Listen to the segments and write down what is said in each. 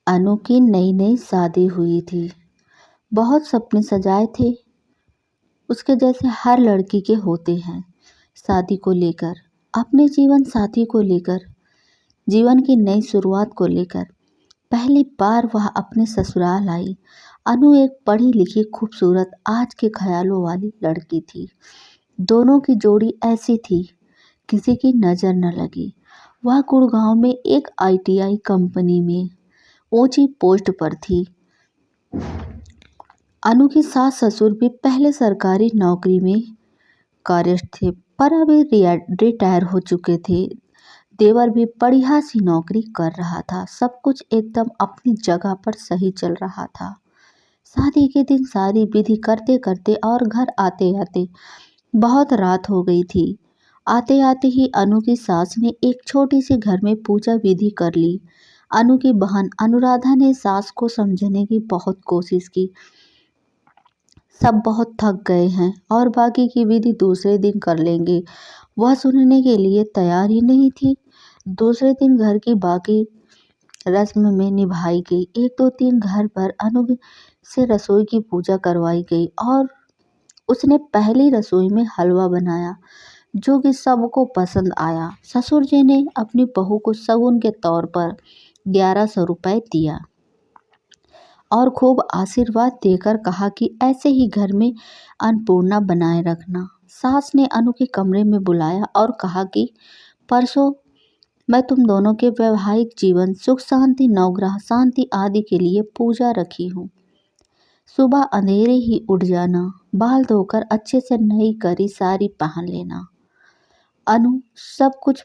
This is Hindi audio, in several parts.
अनु की नई नई शादी हुई थी। बहुत सपने सजाए थे उसके जैसे हर लड़की के होते हैं। शादी को लेकर, अपने जीवन साथी को लेकर, जीवन की नई शुरुआत को लेकर पहली बार वह अपने ससुराल आई। अनु एक पढ़ी लिखी खूबसूरत आज के ख्यालों वाली लड़की थी। दोनों की जोड़ी ऐसी थी किसी की नज़र न लगी। वह गुड़गांव में एक आईटीआई कंपनी में ऊंची पोस्ट पर थी। अनु के सास ससुर भी पहले सरकारी नौकरी में कार्यरत थे पर अभी रिटायर हो चुके थे। देवर भी बढ़िया सी नौकरी कर रहा था। सब कुछ एकदम अपनी जगह पर सही चल रहा था। शादी के दिन सारी विधि करते करते और घर आते आते बहुत रात हो गई थी। आते आते ही अनु की सास ने एक छोटी सी घर में पूजा विधि कर ली। अनु की बहन अनुराधा ने सास को समझाने की बहुत कोशिश की। सब बहुत थक गए हैं और बाकी की विधि दूसरे दिन कर लेंगे। वह सुनने के लिए तैयार ही नहीं थी। दूसरे दिन घर की बाकी रस्म में निभाई गई। 1 2 3 घर पर अनु से रसोई की पूजा करवाई गई और उसने पहली रसोई में हलवा बनाया जो कि सबको पसंद आया। ससुर जी ने अपनी बहू को शगुन के तौर पर 1100 रुपये दिया और खूब आशीर्वाद देकर कहा कि ऐसे ही घर में अन्नपूर्णा बनाए रखना। सास ने अनु के कमरे में बुलाया और कहा कि परसों मैं तुम दोनों के वैवाहिक जीवन सुख शांति नवग्रह शांति आदि के लिए पूजा रखी हूँ। सुबह अंधेरे ही उठ जाना, बाल धोकर अच्छे से नई करी साड़ी पहन लेना। अनु सब कुछ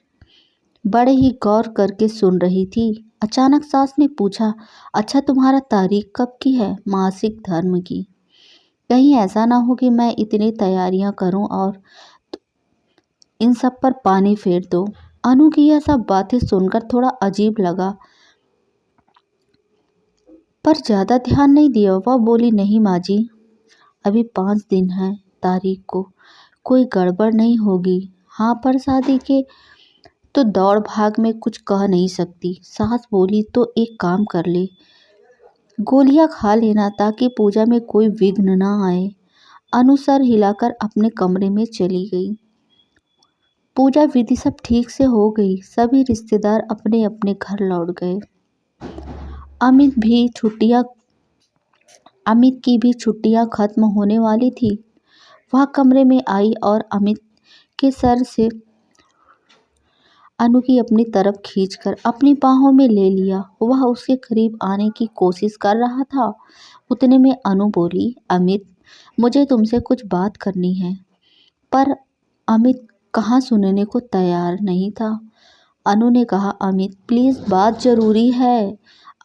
बड़े ही गौर करके सुन रही थी। अचानक सास ने पूछा, अच्छा तुम्हारा तारीख कब की है? मासिक धर्म की। कहीं ऐसा ना हो कि मैं इतनी तैयारियां करूं और इन सब पर पानी फेर दो। अनु की यह सब बातें सुनकर थोड़ा अजीब लगा पर ज़्यादा ध्यान नहीं दिया। वह बोली, नहीं माँ जी, अभी 5 दिन है तारीख को, कोई गड़बड़ नहीं होगी। हाँ पर शादी के तो दौड़ भाग में कुछ कह नहीं सकती। सास बोली, तो एक काम कर ले, गोलियां खा लेना ताकि पूजा में कोई विघ्न ना आए। अनु सर हिलाकर अपने कमरे में चली गई। पूजा विधि सब ठीक से हो गई। सभी रिश्तेदार अपने अपने घर लौट गए। अमित की भी छुट्टियां खत्म होने वाली थी। वह कमरे में आई और अमित के सर से अनु की अपनी तरफ खींचकर अपनी बाहों में ले लिया। वह उसके करीब आने की कोशिश कर रहा था। उतने में अनु बोली, अमित, मुझे तुमसे कुछ बात करनी है। पर अमित कहाँ सुनने को तैयार नहीं था। अनु ने कहा, अमित प्लीज़, बात ज़रूरी है।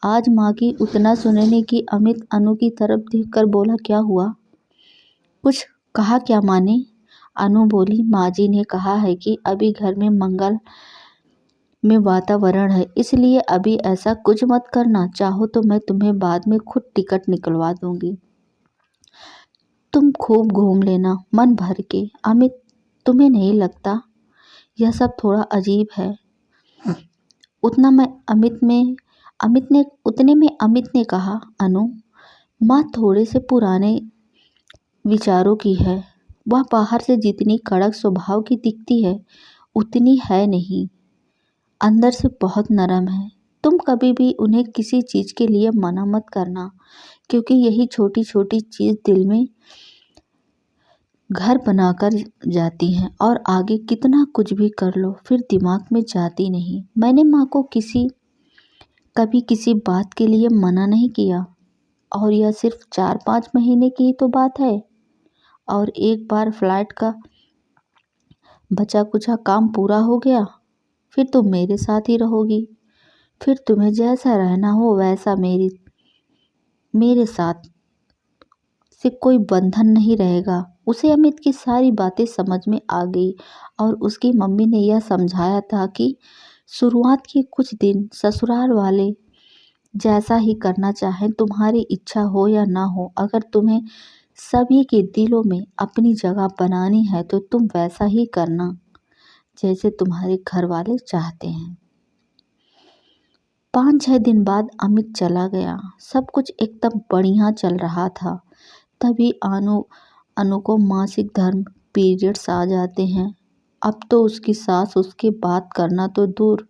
आज माँ की उतना सुनने की। अमित अनु की तरफ देखकर बोला, क्या हुआ? कुछ कहा क्या माँ ने? अनु बोली, माँ जी ने कहा है कि अभी घर में मंगल में वातावरण है, इसलिए अभी ऐसा कुछ मत करना। चाहो तो मैं तुम्हें बाद में खुद टिकट निकलवा दूंगी। तुम खूब घूम लेना मन भर के। अमित, तुम्हें नहीं लगता यह सब थोड़ा अजीब है? उतना में अमित ने कहा, अनु, माँ थोड़े से पुराने विचारों की है। वह बाहर से जितनी कड़क स्वभाव की दिखती है उतनी है नहीं, अंदर से बहुत नरम है। तुम कभी भी उन्हें किसी चीज़ के लिए मना मत करना, क्योंकि यही छोटी छोटी चीज़ दिल में घर बनाकर जाती हैं और आगे कितना कुछ भी कर लो फिर दिमाग में जाती नहीं। मैंने माँ को कभी किसी बात के लिए मना नहीं किया और यह सिर्फ 4 5 महीने की ही तो बात है। और एक बार फ्लैट का बचा कुचा काम पूरा हो गया फिर तुम मेरे साथ ही रहोगी। फिर तुम्हें जैसा रहना हो वैसा मेरे साथ से कोई बंधन नहीं रहेगा। उसे अमित की सारी बातें समझ में आ गई और उसकी मम्मी ने यह समझाया था कि शुरुआत के कुछ दिन ससुराल वाले जैसा ही करना चाहें, तुम्हारी इच्छा हो या ना हो। अगर तुम्हें सभी के दिलों में अपनी जगह बनानी है तो तुम वैसा ही करना जैसे तुम्हारे घर वाले चाहते हैं। 5-6 दिन बाद अमित चला गया। सब कुछ एकदम बढ़िया चल रहा था। तभी अनु को मासिक धर्म पीरियड्स आ जाते हैं। अब तो उसकी सास उसकी बात करना तो दूर,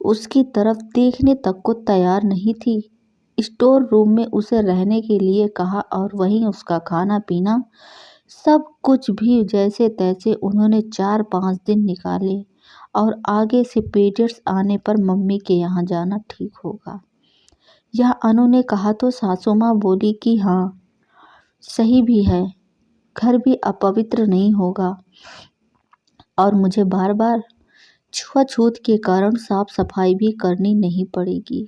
उसकी तरफ देखने तक को तैयार नहीं थी। स्टोर रूम में उसे रहने के लिए कहा और वहीं उसका खाना पीना सब कुछ भी जैसे तैसे उन्होंने 4-5 दिन निकाले। और आगे से पीरियड्स आने पर मम्मी के यहाँ जाना ठीक होगा। यह अनु ने कहा तो सासू माँ बोली कि हाँ सही भी है, घर भी अपवित्र नहीं होगा और मुझे बार बार छुआछूत के कारण साफ सफाई भी करनी नहीं पड़ेगी।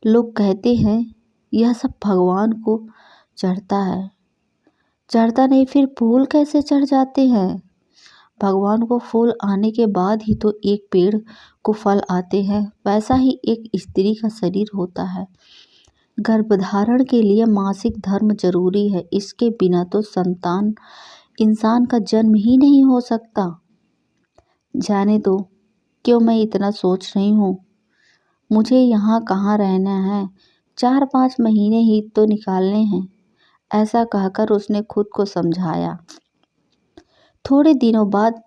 लोग कहते हैं यह सब भगवान को चढ़ता है। चढ़ता नहीं फिर फूल कैसे चढ़ जाते हैं? भगवान को फूल आने के बाद ही तो एक पेड़ को फल आते हैं। वैसा ही एक स्त्री का शरीर होता है। गर्भधारण के लिए मासिक धर्म जरूरी है। इसके बिना तो संतान इंसान का जन्म ही नहीं हो सकता। जाने दो क्यों मैं इतना सोच रही हूँ। मुझे यहाँ कहाँ रहना है, 4-5 महीने ही तो निकालने हैं। ऐसा कहकर उसने खुद को समझाया। थोड़े दिनों बाद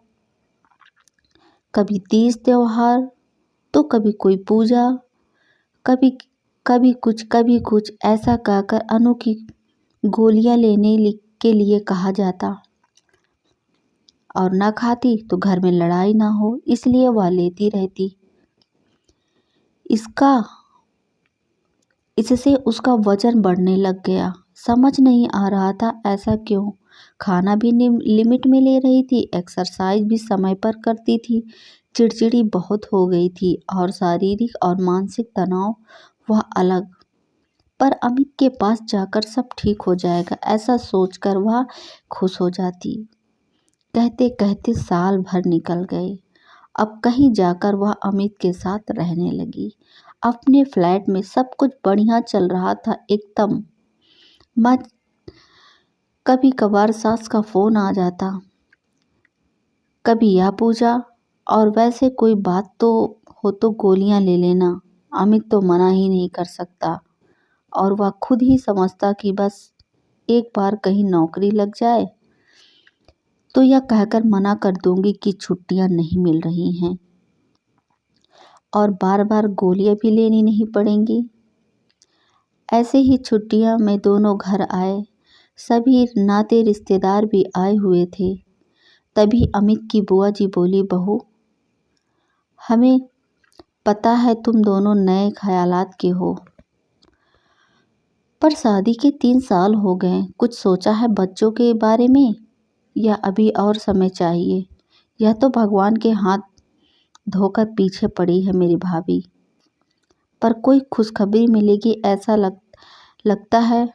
कभी तीज त्योहार तो कभी कोई पूजा, कभी कभी कुछ ऐसा कहकर अनु की गोलियां लेने के लिए कहा जाता और ना खाती तो घर में लड़ाई ना हो, इसलिए वह लेती रहती। इससे उसका वजन बढ़ने लग गया। समझ नहीं आ रहा था ऐसा क्यों। खाना भी लिमिट में ले रही थी, एक्सरसाइज भी समय पर करती थी। चिड़चिड़ी बहुत हो गई थी और शारीरिक और मानसिक तनाव वह अलग। पर अमित के पास जाकर सब ठीक हो जाएगा ऐसा सोचकर वह खुश हो जाती। कहते कहते साल भर निकल गए। अब कहीं जाकर वह अमित के साथ रहने लगी। अपने फ्लैट में सब कुछ बढ़िया चल रहा था एकदम। कभी कभार सास का फोन आ जाता, कभी यह पूजा, और वैसे कोई बात तो हो तो गोलियां ले लेना। अमित तो मना ही नहीं कर सकता और वह खुद ही समझता कि बस एक बार कहीं नौकरी लग जाए तो यह कहकर मना कर दूंगी कि छुट्टियां नहीं मिल रही हैं और बार बार गोलियां भी लेनी नहीं पड़ेंगी। ऐसे ही छुट्टियां में दोनों घर आए। सभी नाते रिश्तेदार भी आए हुए थे। तभी अमित की बुआ जी बोली, बहू हमें पता है तुम दोनों नए ख्यालात के हो, पर शादी के 3 साल हो गए। कुछ सोचा है बच्चों के बारे में या अभी और समय चाहिए? यह तो भगवान के हाथ धोकर पीछे पड़ी है मेरी भाभी, पर कोई खुशखबरी मिलेगी ऐसा लगता है।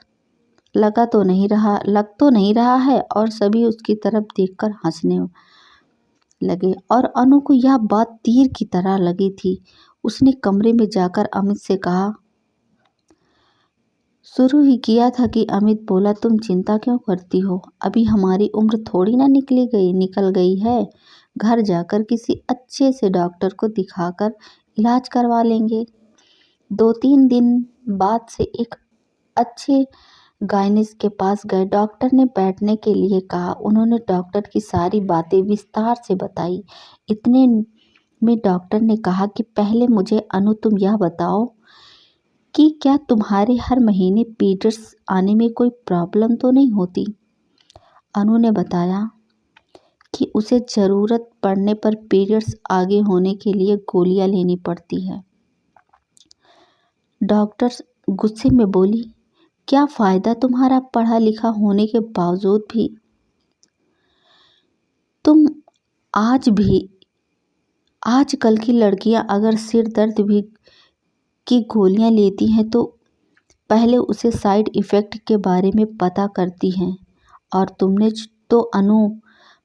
लग तो नहीं रहा है। और सभी उसकी तरफ देखकर हंसने लगे और अनु को यह बात तीर की तरह लगी थी। उसने कमरे में जाकर अमित से कहा, शुरू ही किया था कि अमित बोला, तुम चिंता क्यों करती हो? अभी हमारी उम्र थोड़ी ना निकल गई है। घर जाकर किसी अच्छे से डॉक्टर को दिखाकर इलाज करवा लेंगे। 2-3 दिन बाद से एक अच्छे गायनिक के पास गए। डॉक्टर ने बैठने के लिए कहा। उन्होंने डॉक्टर की सारी बातें विस्तार से बताई। इतने में डॉक्टर ने कहा कि पहले मुझे अनु तुम यह बताओ कि क्या तुम्हारे हर महीने पीरियड्स आने में कोई प्रॉब्लम तो नहीं होती? अनु ने बताया कि उसे ज़रूरत पड़ने पर पीरियड्स आगे होने के लिए गोलियां लेनी पड़ती है। डॉक्टर गुस्से में बोली, क्या फ़ायदा तुम्हारा पढ़ा लिखा होने के बावजूद भी? तुम आजकल की लड़कियां अगर सिर दर्द भी की गोलियां लेती हैं तो पहले उसे साइड इफ़ेक्ट के बारे में पता करती हैं। और तुमने तो अनु,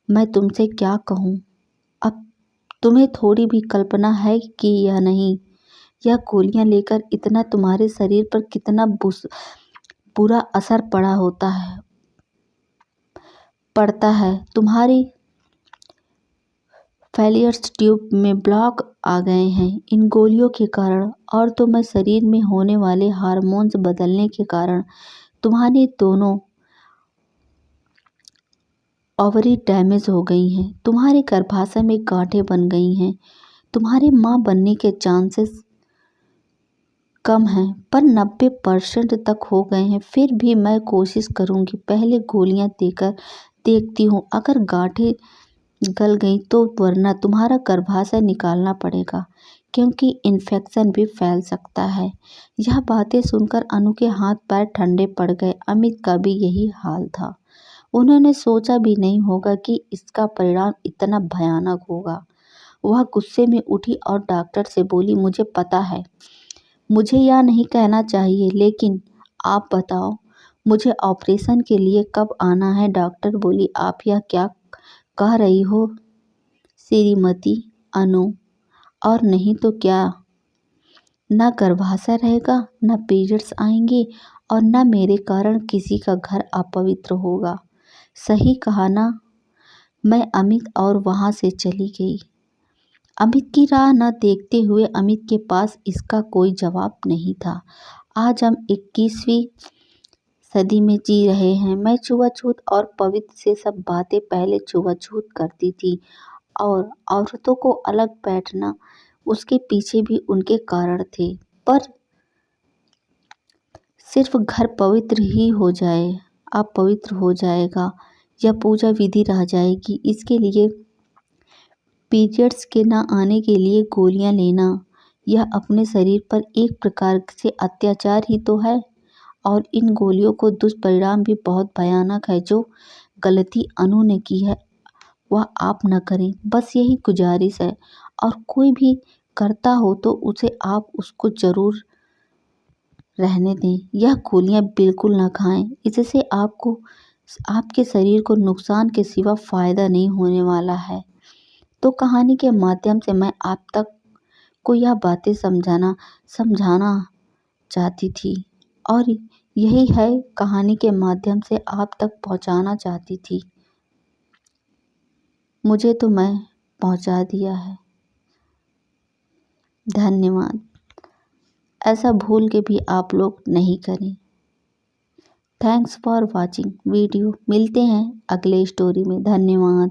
मैं तुमसे क्या कहूँ, अब तुम्हें थोड़ी भी कल्पना है कि यह नहीं, यह गोलियां लेकर इतना तुम्हारे शरीर पर कितना बुरा असर पड़ता है। तुम्हारी फेलियर्स ट्यूब में ब्लॉक आ गए हैं इन गोलियों के कारण, और तो मैं शरीर में होने वाले हार्मोन्स बदलने के कारण तुम्हारे दोनों ओवरी डैमेज हो गई हैं, तुम्हारे गर्भाशय में गांठें बन गई हैं, तुम्हारे माँ बनने के चांसेस कम हैं पर 90% तक हो गए हैं। फिर भी मैं कोशिश करूँगी, पहले गोलियाँ देकर देखती हूँ, अगर गांठें गल गई तो वरना तुम्हारा गर्भाशय निकालना पड़ेगा क्योंकि इन्फेक्शन भी फैल सकता है। यह बातें सुनकर अनु के हाथ पैर ठंडे पड़ गए। अमित का भी यही हाल था। उन्होंने सोचा भी नहीं होगा कि इसका परिणाम इतना भयानक होगा। वह गुस्से में उठी और डॉक्टर से बोली, मुझे पता है मुझे यह नहीं कहना चाहिए, लेकिन आप बताओ मुझे ऑपरेशन के लिए कब आना है। डॉक्टर बोली, आप यह क्या कह रही हो श्रीमती अनु, और नहीं तो क्या, न गर्भाशय रहेगा, न पीरियड्स आएंगे और न मेरे कारण किसी का घर अपवित्र होगा। सही कहा ना। मैं अमित और वहाँ से चली गई। अमित की राह न देखते हुए अमित के पास इसका कोई जवाब नहीं था। आज हम 21वीं सदी में जी रहे हैं। मैं छुआछूत और पवित्र से सब बातें पहले छुआछूत करती थी, और औरतों को अलग बैठना, उसके पीछे भी उनके कारण थे। पर सिर्फ घर पवित्र ही हो जाए, अपवित्र हो जाएगा या पूजा विधि रह जाएगी। इसके लिए पीरियड्स के ना आने के लिए गोलियां लेना, यह अपने शरीर पर एक प्रकार से अत्याचार ही तो है। और इन गोलियों को दुष्परिणाम भी बहुत भयानक है। जो गलती अनु ने की है वह आप न करें, बस यही गुजारिश है। और कोई भी करता हो तो उसे आप उसको ज़रूर रहने दें। यह गोलियां बिल्कुल न खाएं, इससे आपको आपके शरीर को नुकसान के सिवा फ़ायदा नहीं होने वाला है। तो कहानी के माध्यम से मैं आप तक को यह बातें समझाना चाहती थी, और यही है कहानी के माध्यम से आप तक पहुंचाना चाहती थी। मुझे तो मैं पहुंचा दिया है। धन्यवाद। ऐसा भूल के भी आप लोग नहीं करें। Thanks for watching video. मिलते हैं अगले स्टोरी में। धन्यवाद।